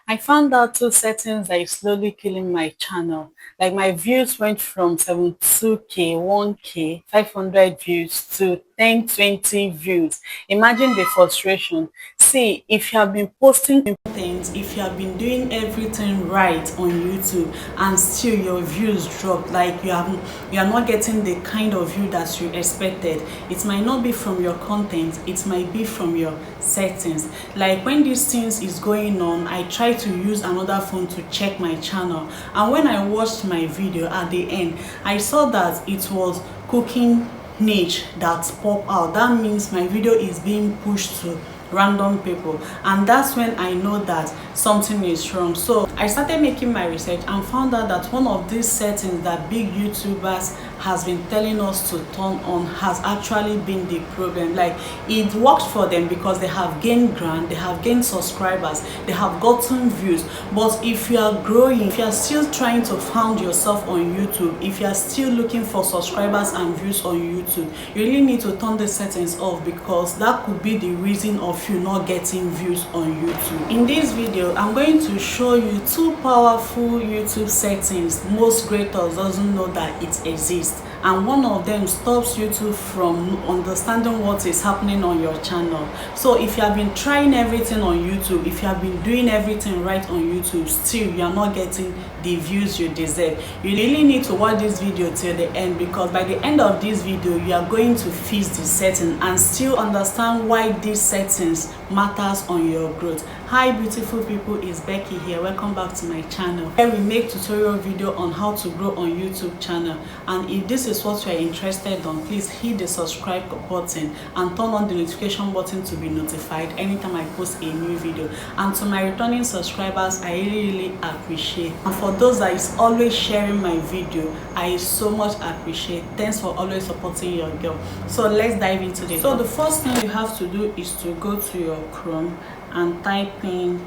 I found out two settings that is slowly killing my channel. Like my views went from 72k, 1k, 500 views to 10, 20 views. Imagine the frustration. See, if you have been posting content, if you have been doing everything right on YouTube and still your views drop, like you are not getting the kind of view that you expected, it might not be from your content, it might be from your settings. Like when these things is going on, I try to use another phone to check my channel, and when I watched my video at the end, I saw that it was cooking niche that pop out. That means my video is being pushed to random people, and that's when I know that something is wrong. So I started making my research and found out that one of these settings that big YouTubers has been telling us to turn on has actually been the problem. Like, it works for them because they have gained ground, they have gained subscribers, they have gotten views. But if you are growing, if you are still trying to found yourself on YouTube, if you are still looking for subscribers and views on YouTube, you really need to turn the settings off, because that could be the reason of you not getting views on YouTube. In this video, I'm going to show you two powerful YouTube settings most creators doesn't know that it exists, and one of them stops YouTube from understanding what is happening on your channel. So if you have been trying everything on YouTube, if you have been doing everything right on YouTube, still you are not getting the views you deserve, you really need to watch this video till the end, because by the end of this video you are going to fix the setting and still understand why these settings matters on your growth. Hi beautiful people, it's Becky here. Welcome back to my channel, where we make tutorial video on how to grow on YouTube channel. And if this is what you are interested on, please hit the subscribe button and turn on the notification button to be notified anytime I post a new video. And to my returning subscribers, I really appreciate, and for those that is always sharing my video, I so much appreciate. Thanks for always supporting your girl. So let's dive into this. So the first thing you have to do is to go to your Chrome and type in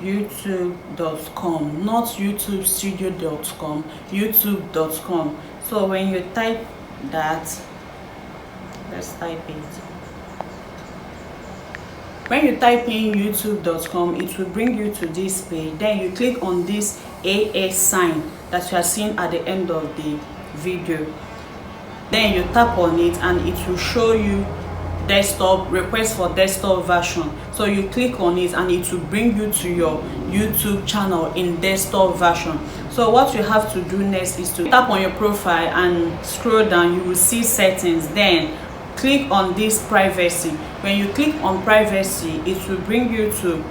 youtube.com, not youtubestudio.com, youtube.com. So when you type that, let's type it. When you type in youtube.com, it will bring you to this page. Then you click on this AS sign that you are seeing at the end of the video. Then you tap on it and it will show you desktop, request for desktop version. So you click on it and it will bring you to your YouTube channel in desktop version. So what you have to do next is to tap on your profile and scroll down. You will see settings, then click on this privacy. When you click on privacy, it will bring you to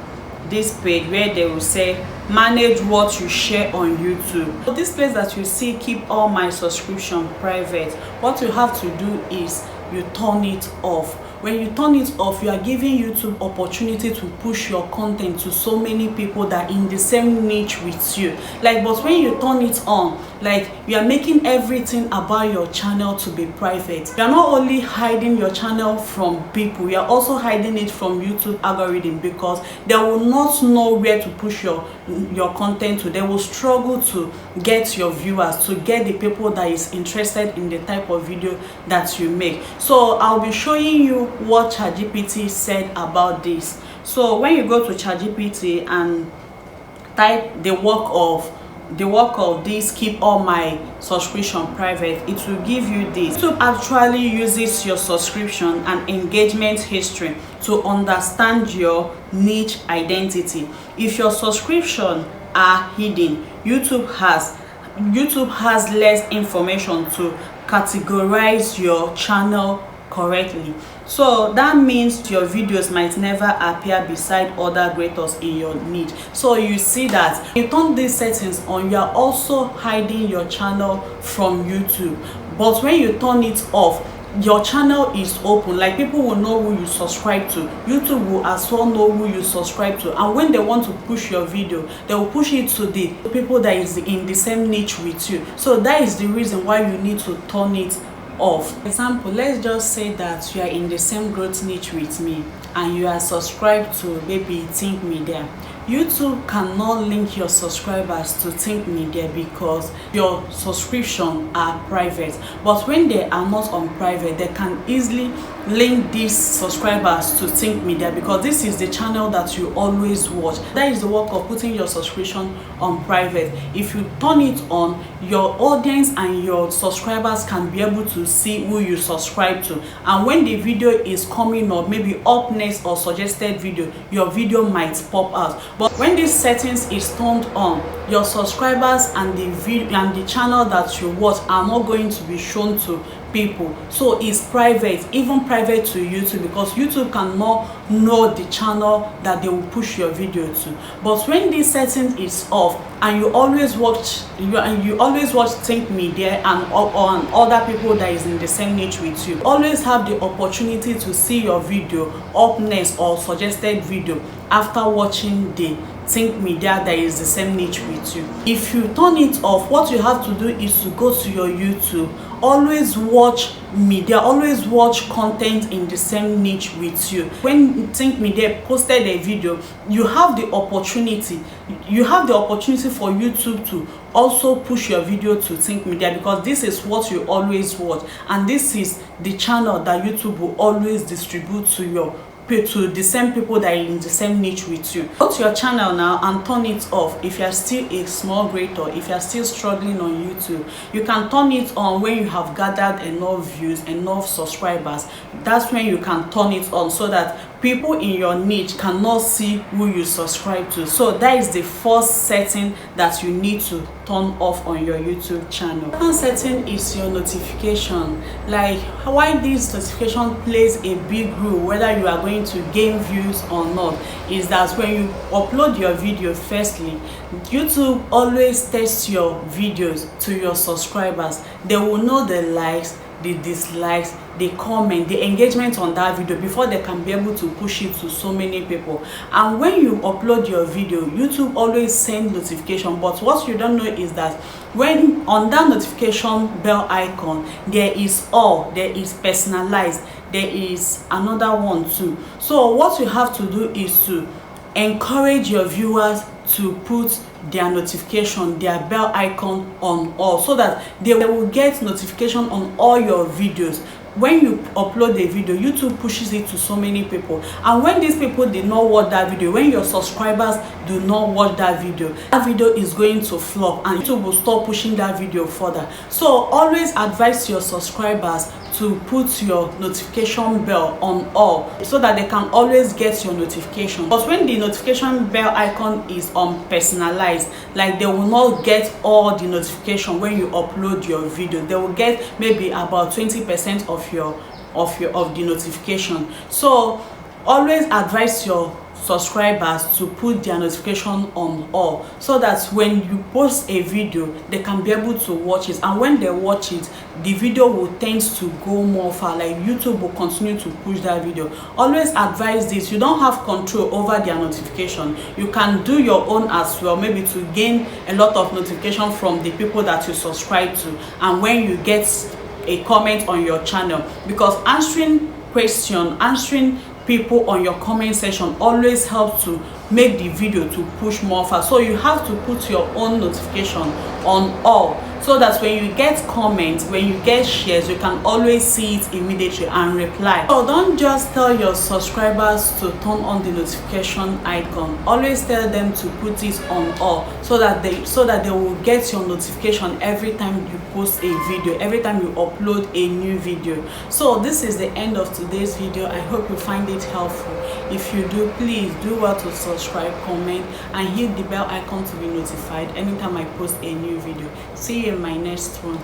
this page where they will say manage what you share on YouTube. So this place that you see, keep all my subscription private, what you have to do is you turn it off. When you turn it off, you are giving YouTube opportunity to push your content to so many people that are in the same niche with you. Like, but when you turn it on, like, you are making everything about your channel to be private. You are not only hiding your channel from people, you are also hiding it from YouTube algorithm, because they will not know where to push your content to. They will struggle to get your viewers, to get the people that is interested in the type of video that you make. So I'll be showing you what ChatGPT said about this. So when you go to ChatGPT and type the work of this keep all my subscription private, it will give you this. YouTube actually uses your subscription and engagement history to understand your niche identity. If your subscription are hidden, YouTube has less information to categorize your channel correctly. So that means your videos might never appear beside other creators in your niche. So you see that you turn these settings on, you are also hiding your channel from YouTube. But when you turn it off, your channel is open. Like, people will know who you subscribe to. YouTube will as well know who you subscribe to, and when they want to push your video, they will push it to the people that is in the same niche with you. So that is the reason why you need to turn it off. For example, let's just say that you are in the same growth niche with me and you are subscribed to maybe Think Media. YouTube cannot link your subscribers to Think Media because your subscription are private. But when they are not on private, they can easily link these subscribers to Think Media because this is the channel that you always watch. That is the work of putting your subscription on private. If you turn it on, your audience and your subscribers can be able to see who you subscribe to, and when the video is coming up, maybe up next or suggested video, your video might pop out. But when this settings is turned on, your subscribers and the video and the channel that you watch are not going to be shown to people. So it's private, even private to YouTube, because YouTube cannot know the channel that they will push your video to. But when this setting is off and you always watch Think Media and on other people that is in the same niche with you, always have the opportunity to see your video up next or suggested video after watching the Think Media that is the same niche with you. If you turn it off, what you have to do is to go to your YouTube, always watch media, always watch content in the same niche with you. When Think Media posted a video, you have the opportunity for YouTube to also push your video to Think Media because this is what you always watch, and this is the channel that YouTube will always distribute to the same people that are in the same niche with you. Go to your channel now and turn it off. If you are still a small creator, if you are still struggling on YouTube, you can turn it on when you have gathered enough views, enough subscribers. That's when you can turn it on so that people in your niche cannot see who you subscribe to. So that is the first setting that you need to turn off on your YouTube channel. The second setting is your notification. Like why this notification plays a big role whether you are going to gain views or not is that when you upload your video, firstly, YouTube always tests your videos to your subscribers. They will know the likes, the dislikes, the comment, the engagement on that video before they can be able to push it to so many people. And when you upload your video, YouTube always sends notification, but what you don't know is that when on that notification bell icon, there is personalized, there is another one too. So what you have to do is to encourage your viewers to put their notification, their bell icon on all, so that they will get notification on all your videos. When you upload a video, YouTube pushes it to so many people, and when these people did not watch that video, when your subscribers do not watch that video is going to flop and YouTube will stop pushing that video further. So always advise your subscribers to put your notification bell on all so that they can always get your notification. But when the notification bell icon is on personalized, like they will not get all the notification when you upload your video. They will get maybe about 20% of the notification. So always advise your subscribers to put their notification on all so that when you post a video, they can be able to watch it, and when they watch it, the video will tend to go more far. Like YouTube will continue to push that video. Always advise this. You don't have control over their notification. You can do your own as well, maybe to gain a lot of notification from the people that you subscribe to, and when you get a comment on your channel, because answering people on your comment section always helps to make the video to push more fast. So you have to put your own notification on all so that when you get comments, when you get shares, you can always see it immediately and reply. So don't just tell your subscribers to turn on the notification icon. Always tell them to put it on all so that they will get your notification every time you post a video, every time you upload a new video. So this is the end of today's video. I hope you find it helpful. If you do, please do well to subscribe, comment, and hit the bell icon to be notified anytime I post a new video. See you in my next one.